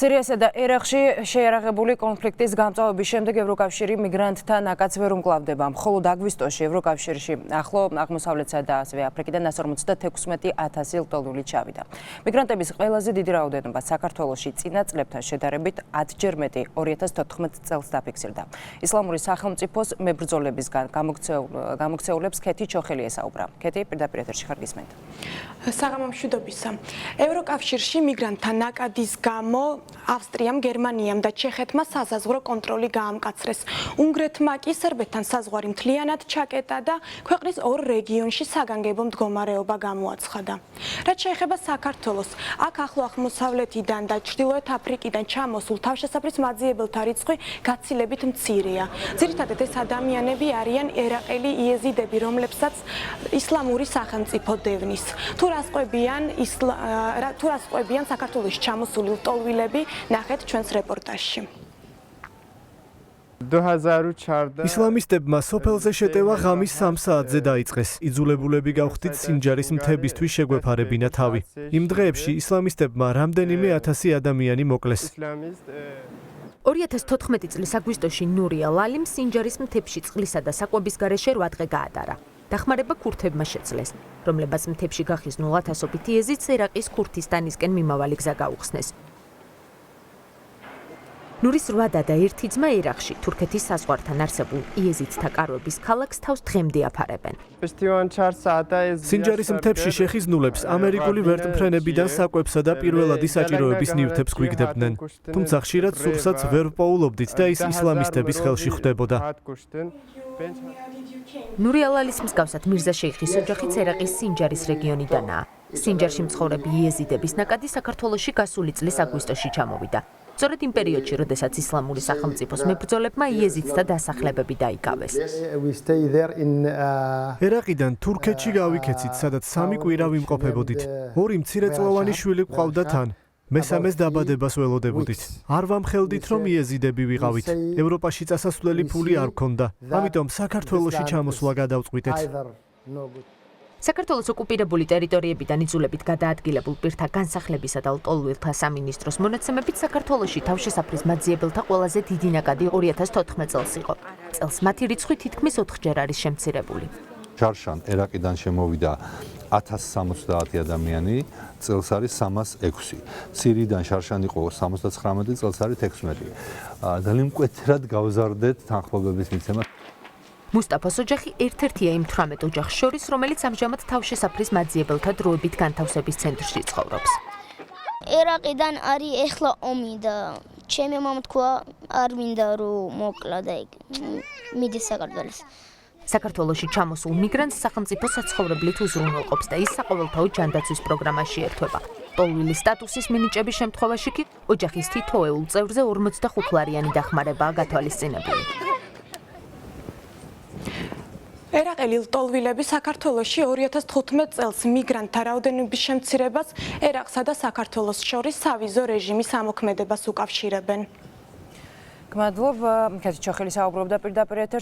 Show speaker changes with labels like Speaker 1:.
Speaker 1: სირიასა და ერაყში შეიარაღებული კონფლიქტის გამწვავების შემდეგ ევროკავშირი მიგრანტთა ნაკადს ვერ უმკლავდება. მხოლოდ აგვისტოში ევროკავშირში ახლო აღმოსავლეთსა და ასევე აფრიკიდან 156,000 ლტოლვილი ჩავიდა. მიგრანტების ყველაზე დიდი რაოდენობა საქართველოში წინა წლებთან შედარებით 10-ჯერ მეტი 2014 წელს დაფიქსირდა. ისლამური სახელმწიფოს მებრძოლებისგან გამოქცეულებს ქეთი ჩოხელი ესაუბრა. ქეთი პირდაპირ ეთერში ხარ გისმენთ.
Speaker 2: საღამომშვიდობისა. ევროკავშირში მიგრანტთა ნაკადის გამო ავსტრიამ, გერმანიამ და ჩეხეთმა საზღვაო კონტროლი გაამკაცრეს. უნგრეთმა კი სერბეთთან საზღვარი მთლიანად ჩაკეტა და ქვეყნის ორ რეგიონში საგანგებო მდგომარეობა გამოაცხადა. რაც შეეხება საქართველოს, აქ ახლო აღმოსავლეთიდან და ჩრდილოეთ აფრიკიდან ჩამოსულ თავშესაფრის მაძიებელთა რიცხვი გაცილებით მცირეა. ძირითადად ეს ადამიანები არიან ერაყელი იეზიდები, რომლებსაც ისლამური სახელმწიფო დევნის. თუ რას ყვებიან საქართველოში ჩამოსული ლტოლვილები, ნახეთ ჩვენს რეპორტაჟში.
Speaker 3: ისლამისტებმა სოფელზე შეტევა ღამის 3 საათზე დაიწყეს. იძულებულები გავხდით სინჯარის მთებისთვის შეგვეფარებინა თავი. იმ დღეებში ისლამისტებმა რამდენიმე ათასი ადამიანი მოკლეს.
Speaker 4: 2014 წლის აგვისტოში ნურია ლალიმ სინჯარის მთებში წყლისა და საკვების გარეშე 8 დღე გაატარა. დახმარება ქურთებმა შეძლეს, რომლებაც მთებში გახიზნულ ათასობით იეზიდს ერაყის ქურთისტანისკენ მიმავალი გზა გაუხსნეს. ნურის 8 და 1 ძმა ერაყში თურქეთის საზღვართან არსებულ იეზიდთა კარვების ქალაქს თავს დღემდე აფარებენ.
Speaker 3: სინჯარის მთებში შეხიზნულებს ამერიკული ვერტმფრენებიდან საკვებსა და პირველადი საჭიროების ნივთებს გვიგდებდნენ. თუმცა ხშირად სურსაც ვერ ვპოულობდით და ის ისლამისტების ხელში ხვდებოდა.
Speaker 4: ნურია ლალის მსგავსად მირზა შეიხის ოჯახიც ერაყის სინჯარის რეგიონიდანაა. სინჯარში მცხოვრები იეზიდების ნაკადი საქართველოში გასული წლის აგვისტოში ჩამოვიდა. სწორედ იმ პერიოდში, როდესაც ისლამური სახელმწიფოს მებრძოლებმა იეზიდთა დასახლებები დაიკავეს.
Speaker 3: ერაყიდან თურქეთში გავიქეცით, სადაც 3 კვირა ვიმყოფებოდით. 2 მცირეწლოვანი შვილი გვყავდა თან. მესამეს დაბადებას ველოდებოდით. არ ვამხელდით, რომ იეზიდები ვიყავით. ევროპაში წასასვლელი ფული არ გქონდა. ამიტომ საქართველოში ჩამოსვლა გადავწყვიტეთ.
Speaker 4: საქართველოს ოკუპირებული ტერიტორიებიდან იძულებით გადაადგილებულ პირთა განსახლებისა და ლტოლვილთა სამინისტროს მონაცემებით საქართველოში თავშესაფრის მაძიებელთა ყველაზე დიდი ნაკადი 2014 წელს იყო. წელს მათი რიცხვი თითქმის 4-ჯერ არის შემცირებული.
Speaker 5: შარშან ერაყიდან შემოვიდა 1070 ადამიანი, წელს არის 306. სირიიდან შარშან იყო 79, წელს არის 16. ძალიან მკვეთრად გავზარდეთ თანხმობების მიცემა.
Speaker 4: მუსტაფას ოჯახი ერთ-ერთია იმ 18 ოჯახს შორის, რომელიც ამჟამად თავშესაფრის მაძიებელთა დროებით განთავსების ცენტრში ცხოვრობს.
Speaker 6: ერაყიდან არის ეხლა ომი და ჩემი მამა თქვა არ მინდა რომ მოკლა და მიდის საქართველოს.
Speaker 4: საქართველოში ჩამოსულ მიგრანტს სახელმწიფო საცხოვრებლით უზრუნველყოფს და ის საყოველთაო ჯანდაცვის პროგრამაში ერთვება. ლტოლვილის სტატუსის მინიჭების შემთხვევაში კი ოჯახის თითოეულ წევრზე 45 ლარიანი დახმარებაა გათვალისწინებული.
Speaker 2: ერაყელი ლტოლვილები საქართველოში 2015 წელს მიგრანტთა რაოდენობის შემცირებას ერაყსა და საქართველოს შორის სავიზო რეჟიმის ამოქმედებას უკავშირებენ.
Speaker 1: გმადლობ, ქეთი ჩოხელი საუბრობდა პირდაპირ ეთერში.